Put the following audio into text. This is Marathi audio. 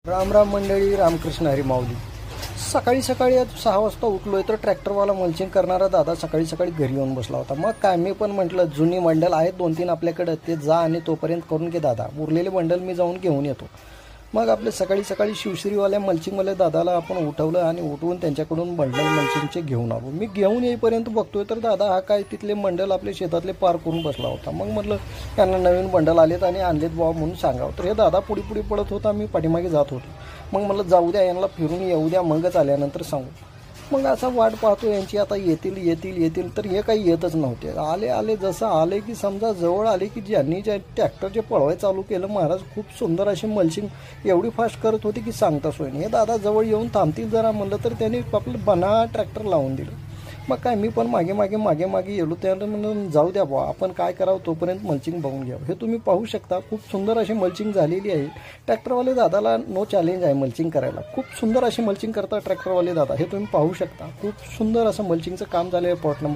राम राम मंडळी, रामकृष्ण हरी माऊली. सकाळी सकाळी आज 6 वाजता उठलोय तर ट्रॅक्टरवाला मल्चिंग करणारा दादा सकाळी सकाळी घरी येऊन बसला होता. मग काय, मी पण म्हटलं जुनी बंडल आहेत 2-3 आपल्याकडं, ते जा आणि तोपर्यंत करून घे दादा, उरलेले बंडल मी जाऊन घेऊन येतो. मग आपले सकाळी सकाळी शिवश्रीवाल्या मल्चिंगवाल्या दादाला आपण उठवलं आणि उठवून त्यांच्याकडून बंडल मल्चिंगचे घेऊन आलो. मी घेऊन येईपर्यंत बघतोय तर दादा हा काय तिथले बंडल आपल्या शेतातले पार करून बसला होता. मग म्हटलं त्यांना नवीन बंडल आलेत आणि आणलेत बाबा म्हणून सांगावं. तर हे दादा पुढे पुढे पडत होता, मी पाठीमागे जात होतो. मग म्हटलं जाऊ द्या, यांना फिरून येऊ द्या, मगच आल्यानंतर सांगू. मग असा वाट पाहतो यांची, आता येतील तर हे काही येतच नव्हते. आले जसं आले की समजा जवळ आले की ज्यांनी ज्या ट्रॅक्टरचे पळवाय चालू केलं, महाराज खूप सुंदर अशी मल्चिंग एवढी फास्ट करत होती की सांगता सोय नाही. हे दादा जवळ येऊन थांबतील जरा म्हणलं तर त्यांनी आपलं बना ट्रॅक्टर लावून दिलं. मग काय, मी पण मागे गेलो. त्याला म्हणून जाऊ द्या बुवा, आपण काय करावं तोपर्यंत मल्चिंग बघून घ्यावं. हे तुम्ही पाहू शकता, खूप सुंदर अशी मल्चिंग झालेली आहे. ट्रॅक्टरवाले दादाला नो चॅलेंज आहे मल्चिंग करायला. खूप सुंदर अशी मल्चिंग करतात ट्रॅक्टरवाले दादा, हे तुम्ही पाहू शकता. खूप सुंदर असं मल्चिंगचं काम झालं आहे. Plot number